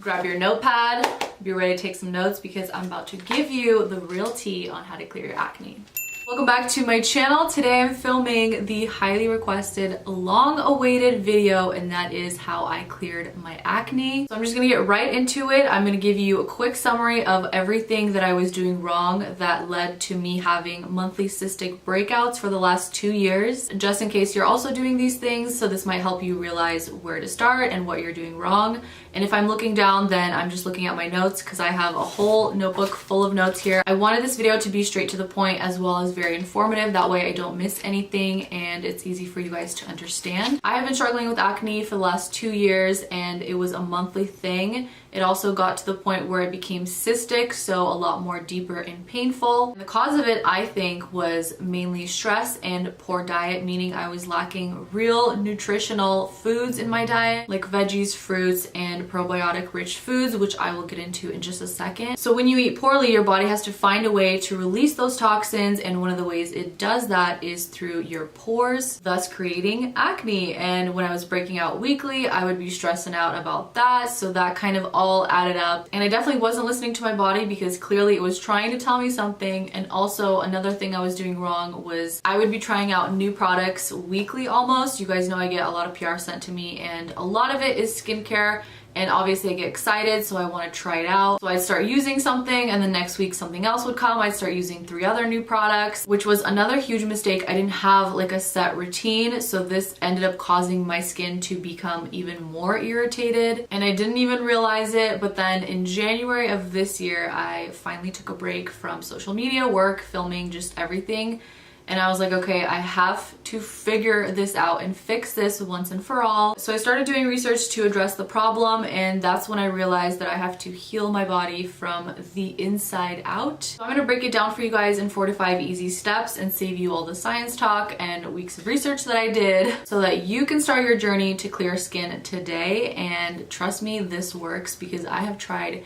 Grab your notepad, be ready to take some notes because I'm about to give you the real tea on how to clear your acne. Welcome back to my channel. Today I'm filming the highly requested, long-awaited video, and that is how I cleared my acne. So I'm just gonna get right into it. I'm gonna give you a quick summary of everything that I was doing wrong that led to me having monthly cystic breakouts for the last 2 years, just in case you're also doing these things. So this might help you realize where to start and what you're doing wrong. And if I'm looking down, then I'm just looking at my notes because I have a whole notebook full of notes here. I wanted this video to be straight to the point as well as very informative. That way I don't miss anything and it's easy for you guys to understand. I have been struggling with acne for the last 2 years and it was a monthly thing. It also got to the point where it became cystic, so a lot more deeper and painful. And the cause of it, I think, was mainly stress and poor diet, meaning I was lacking real nutritional foods in my diet, like veggies, fruits, and probiotic rich foods, which I will get into in just a second. So when you eat poorly, your body has to find a way to release those toxins, and one of the ways it does that is through your pores, thus creating acne. And when I was breaking out weekly, I would be stressing out about that, so that kind of all added up. And I definitely wasn't listening to my body because clearly it was trying to tell me something. And also another thing I was doing wrong was I would be trying out new products weekly almost. You guys know I get a lot of PR sent to me and a lot of it is skincare. And obviously I get excited, so I want to try it out. So I'd start using something and then next week something else would come. I'd start using 3 other new products, which was another huge mistake. I didn't have like a set routine. So this ended up causing my skin to become even more irritated. And I didn't even realize it. But then in January of this year, I finally took a break from social media, work, filming, just everything. And I was like, okay, I have to figure this out and fix this once and for all. So I started doing research to address the problem, and that's when I realized that I have to heal my body from the inside out. So I'm gonna break it down for you guys in 4 to 5 easy steps and save you all the science talk and weeks of research that I did so that you can start your journey to clear skin today. And trust me, this works because I have tried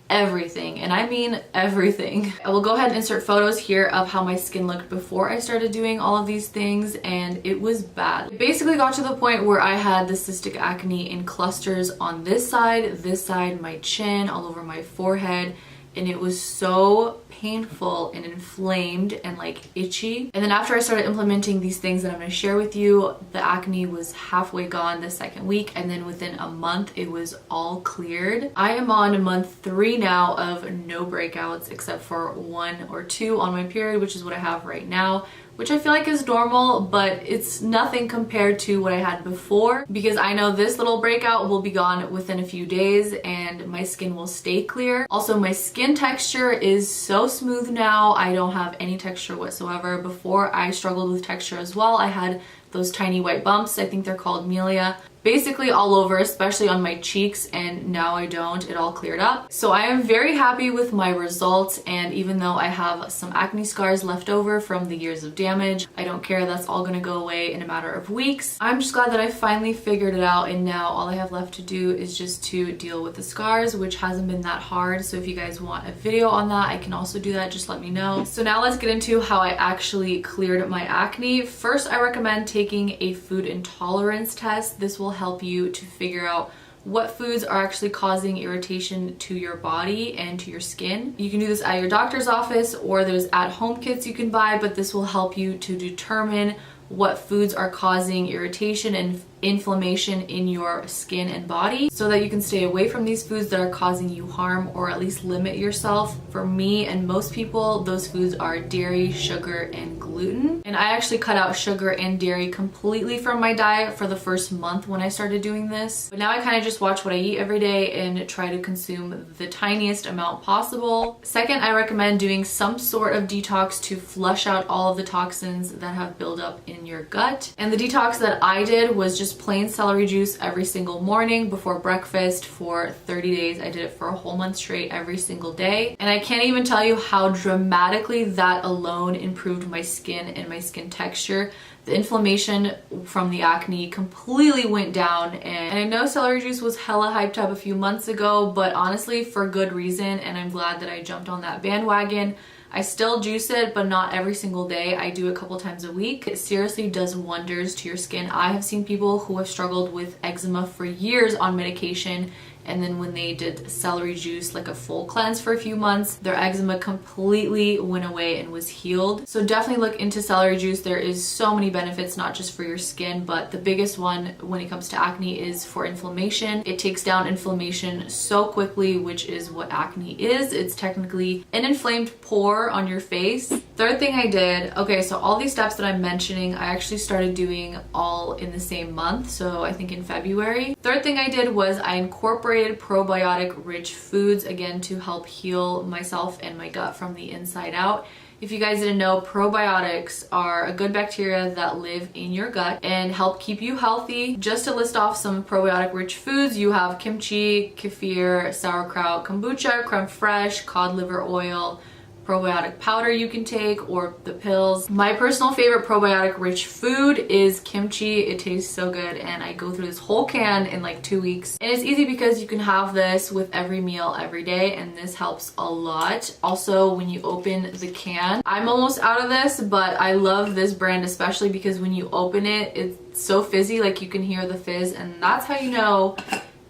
everything, and I mean everything. I will go ahead and insert photos here of how my skin looked before I started doing all of these things, and it was bad. It basically got to the point where I had the cystic acne in clusters on this side, my chin, all over my forehead, and it was so painful and inflamed and like itchy. And then after I started implementing these things that I'm going to share with you, the acne was halfway gone the second week, and then within a month it was all cleared. I am on month 3 now of no breakouts except for 1 or 2 on my period, which is what I have right now, which I feel like is normal, but it's nothing compared to what I had before because I know this little breakout will be gone within a few days and my skin will stay clear. Also, my skin texture is so smooth now. I don't have any texture whatsoever. Before, I struggled with texture as well. I had those tiny white bumps, I think they're called melia, basically all over, especially on my cheeks, and now I don't. It all cleared up. So I am very happy with my results, and even though I have some acne scars left over from the years of damage, I don't care. That's all gonna go away in a matter of weeks. I'm just glad that I finally figured it out, and now all I have left to do is just to deal with the scars, which hasn't been that hard. So if you guys want a video on that, I can also do that. Just let me know. So now let's get into how I actually cleared my acne. First, I recommend taking a food intolerance test. This will help you to figure out what foods are actually causing irritation to your body and to your skin. You can do this at your doctor's office, or there's at-home kits you can buy, but this will help you to determine what foods are causing irritation and inflammation in your skin and body so that you can stay away from these foods that are causing you harm, or at least limit yourself. For me and most people, those foods are dairy, sugar, and gluten. And I actually cut out sugar and dairy completely from my diet for the first month when I started doing this. But now I kind of just watch what I eat every day and try to consume the tiniest amount possible. Second, I recommend doing some sort of detox to flush out all of the toxins that have built up in your gut. And the detox that I did was just plain celery juice every single morning before breakfast for 30 days. I did it for a whole month straight every single day. And I can't even tell you how dramatically that alone improved my skin and my skin texture. The inflammation from the acne completely went down, and I know celery juice was hella hyped up a few months ago, but honestly for good reason, and I'm glad that I jumped on that bandwagon. I still juice it, but not every single day. I do a couple times a week. It seriously does wonders to your skin. I have seen people who have struggled with eczema for years on medication, and then when they did celery juice, like a full cleanse for a few months, their eczema completely went away and was healed. So definitely look into celery juice. There is so many benefits, not just for your skin, but the biggest one when it comes to acne is for inflammation. It takes down inflammation so quickly, which is what acne is. It's technically an inflamed pore on your face. Third thing I did, okay, so all these steps that I'm mentioning, I actually started doing all in the same month, so I think in February. Third thing I did was I incorporated probiotic rich foods, again, to help heal myself and my gut from the inside out. If you guys didn't know, probiotics are a good bacteria that live in your gut and help keep you healthy. Just to list off some probiotic rich foods, you have kimchi, kefir, sauerkraut, kombucha, creme fraiche, cod liver oil, probiotic powder you can take, or the pills. My personal favorite probiotic rich food is kimchi. It tastes so good, and I go through this whole can in like 2 weeks. And it's easy because you can have this with every meal every day, and this helps a lot. Also, when you open the can, I'm almost out of this, but I love this brand especially because when you open it, it's so fizzy, like you can hear the fizz, and that's how you know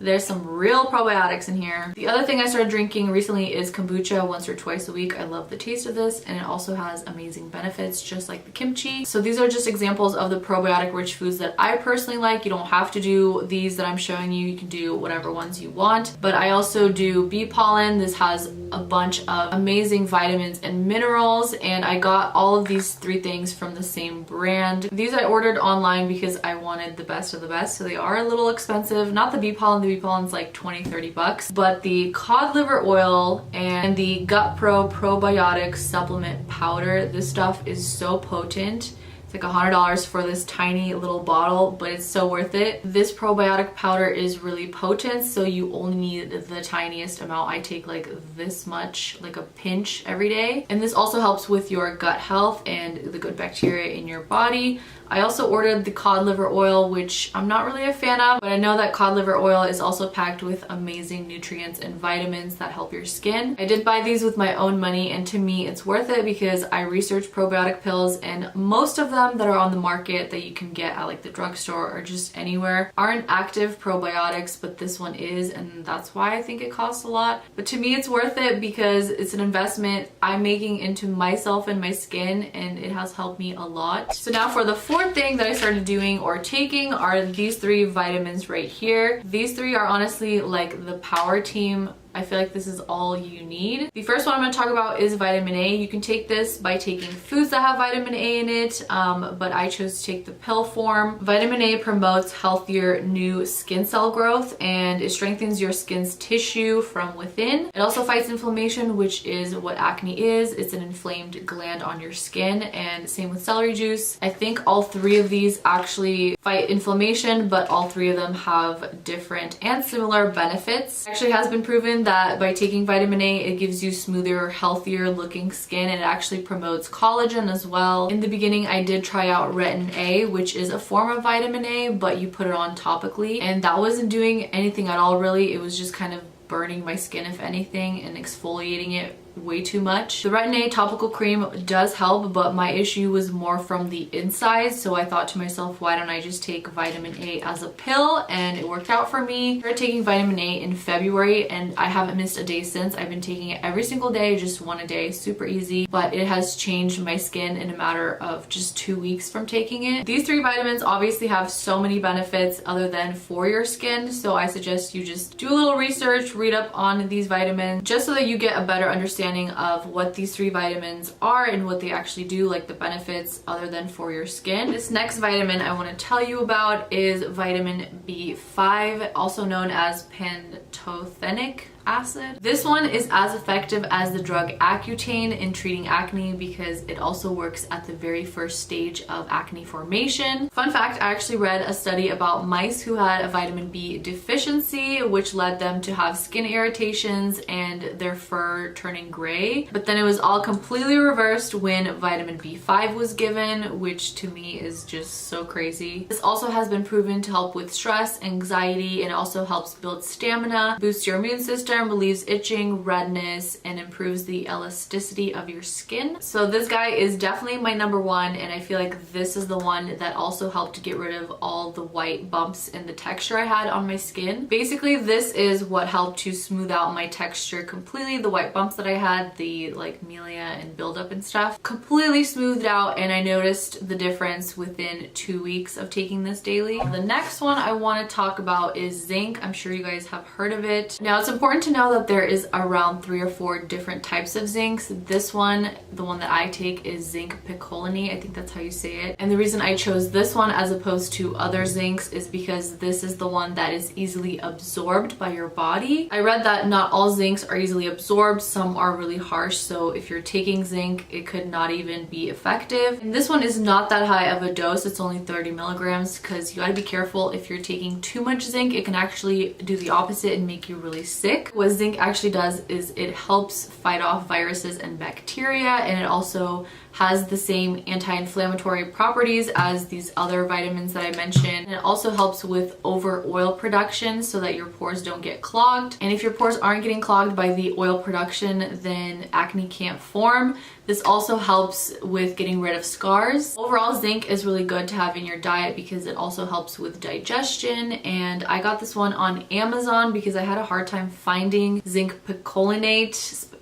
there's some real probiotics in here. The other thing I started drinking recently is kombucha once or twice a week. I love the taste of this, and it also has amazing benefits just like the kimchi. So these are just examples of the probiotic rich foods that I personally like. You don't have to do these that I'm showing you. You can do whatever ones you want. But I also do bee pollen. This has a bunch of amazing vitamins and minerals, and I got all of these 3 things from the same brand. These I ordered online because I wanted the best of the best, so they are a little expensive. Not the bee pollen. The bee pollen's like 20-30 bucks, but the cod liver oil and the Gut Pro probiotic supplement powder, this stuff is so potent. It's like $100 for this tiny little bottle, but it's so worth it. This probiotic powder is really potent, so you only need the tiniest amount. I take like this much, like a pinch every day. And this also helps with your gut health and the good bacteria in your body. I also ordered the cod liver oil, which I'm not really a fan of, but I know that cod liver oil is also packed with amazing nutrients and vitamins that help your skin. I did buy these with my own money, and to me it's worth it because I researched probiotic pills, and most of them that are on the market that you can get at like the drugstore or just anywhere aren't active probiotics, but this one is, and that's why I think it costs a lot. But to me it's worth it because it's an investment I'm making into myself and my skin, and it has helped me a lot. So now for the fourth thing that I started doing or taking are these 3 vitamins right here. These 3 are honestly like the power team. I feel like this is all you need. The first one I'm going to talk about is vitamin A. You can take this by taking foods that have vitamin A in it, but I chose to take the pill form. Vitamin A promotes healthier new skin cell growth, and it strengthens your skin's tissue from within. It also fights inflammation, which is what acne is. It's an inflamed gland on your skin, and same with celery juice. I think all 3 of these actually fight inflammation, but all 3 of them have different and similar benefits. It actually has been proven that by taking vitamin A, it gives you smoother, healthier looking skin, and it actually promotes collagen as well. In the beginning, I did try out Retin A, which is a form of vitamin A, but you put it on topically, and that wasn't doing anything at all really. It was just kind of burning my skin if anything and exfoliating it way too much. The Retin A topical cream does help, but my issue was more from the inside, so I thought to myself, why don't I just take vitamin A as a pill? And it worked out for me. I started taking vitamin A in February, and I haven't missed a day since. I've been taking it every single day, just 1 a day, super easy, but it has changed my skin in a matter of just 2 weeks from taking it. These 3 vitamins obviously have so many benefits other than for your skin, so I suggest you just do a little research, read up on these vitamins, just so that you get a better understanding of what these 3 vitamins are and what they actually do, like the benefits other than for your skin. This next vitamin I want to tell you about is vitamin B5, also known as pantothenic acid. This one is as effective as the drug Accutane in treating acne because it also works at the very first stage of acne formation. Fun fact, I actually read a study about mice who had a vitamin B deficiency, which led them to have skin irritations and their fur turning gray. But then it was all completely reversed when vitamin B5 was given, which to me is just so crazy. This also has been proven to help with stress, anxiety, and also helps build stamina, boost your immune system, serum relieves itching, redness, and improves the elasticity of your skin. So this guy is definitely my number one, and I feel like this is the one that also helped to get rid of all the white bumps and the texture I had on my skin. Basically, this is what helped to smooth out my texture completely. The white bumps that I had, the like milia and buildup and stuff, completely smoothed out, and I noticed the difference within 2 weeks of taking this daily. The next one I want to talk about is zinc. I'm sure you guys have heard of it. Now, it's important to know that there is around 3 or 4 different types of zincs. This one, the one that I take, is zinc picolinate. I think that's how you say it. And the reason I chose this one as opposed to other zincs is because this is the one that is easily absorbed by your body. I read that not all zincs are easily absorbed. Some are really harsh, so if you're taking zinc, it could not even be effective. And this one is not that high of a dose. It's only 30 milligrams because you gotta be careful. If you're taking too much zinc, it can actually do the opposite and make you really sick. What zinc actually does is it helps fight off viruses and bacteria, and it also has the same anti-inflammatory properties as these other vitamins that I mentioned. And it also helps with over oil production so that your pores don't get clogged. And if your pores aren't getting clogged by the oil production, then acne can't form. This also helps with getting rid of scars. Overall, zinc is really good to have in your diet because it also helps with digestion. And I got this one on Amazon because I had a hard time finding zinc picolinate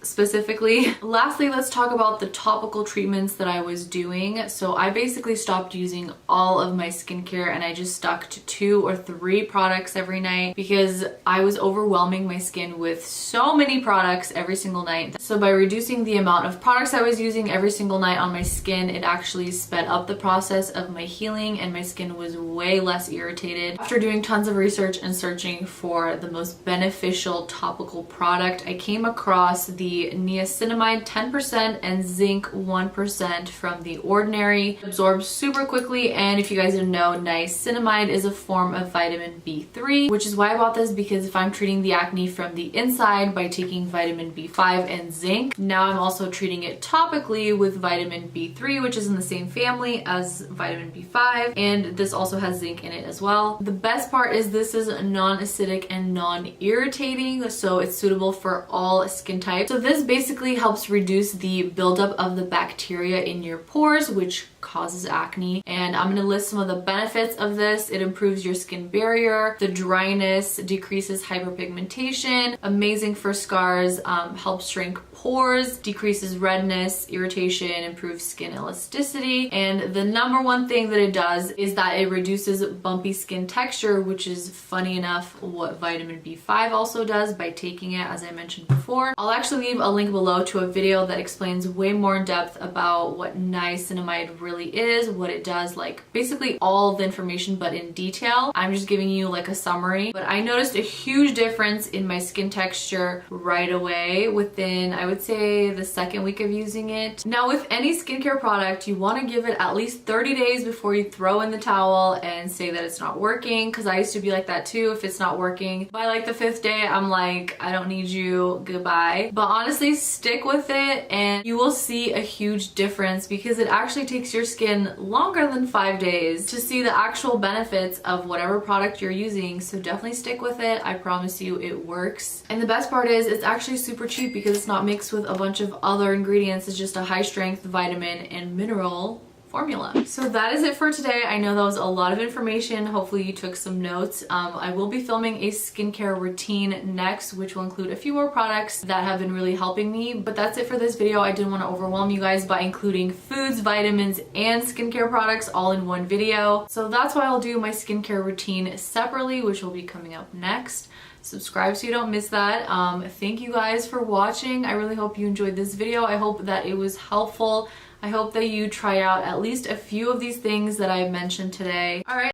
specifically. Lastly, let's talk about the topical treatments that I was doing. So I basically stopped using all of my skincare and I just stuck to 2 or 3 products every night because I was overwhelming my skin with so many products every single night. So by reducing the amount of products I was using every single night on my skin, it actually sped up the process of my healing and my skin was way less irritated. After doing tons of research and searching for the most beneficial topical product, I came across the niacinamide 10% and zinc 1% from The Ordinary. It absorbs super quickly, and if you guys didn't know, niacinamide is a form of vitamin B3, which is why I bought this, because if I'm treating the acne from the inside by taking vitamin B5 and zinc, now I'm also treating it topically with vitamin B3, which is in the same family as vitamin B5, and this also has zinc in it as well. The best part is this is non-acidic and non-irritating, so it's suitable for all skin types. So this basically helps reduce the buildup of the bacteria in your pores, which causes acne. And I'm going to list some of the benefits of this. It improves your skin barrier, the dryness, decreases hyperpigmentation, amazing for scars, helps shrink pores, decreases redness, irritation, improves skin elasticity. And the number one thing that it does is that it reduces bumpy skin texture, which is funny enough what vitamin B5 also does by taking it, as I mentioned before. I'll actually leave a link below to a video that explains way more in depth about what niacinamide really is, what it does, like basically all the information but in detail. I'm just giving you like a summary, but I noticed a huge difference in my skin texture right away within, I would say, the second week of using it. Now, with any skincare product, you want to give it at least 30 days before you throw in the towel and say that it's not working, because I used to be like that too. If it's not working by like the 5th day, I'm like, I don't need you, goodbye. But honestly, stick with it and you will see a huge difference, because it actually takes your skin longer than 5 days to see the actual benefits of whatever product you're using. So definitely stick with it. I promise you it works. And the best part is it's actually super cheap because it's not mixed with a bunch of other ingredients. It's just a high strength vitamin and mineral formula. So that is it for today. I know that was a lot of information. Hopefully you took some notes. I will be filming a skincare routine next, which will include a few more products that have been really helping me. But that's it for this video. I didn't want to overwhelm you guys by including foods, vitamins, and skincare products all in one video. So that's why I'll do my skincare routine separately, which will be coming up next. Subscribe so you don't miss that. Thank you guys for watching. I really hope you enjoyed this video. I hope that it was helpful. I hope that you try out at least a few of these things that I mentioned today. All right.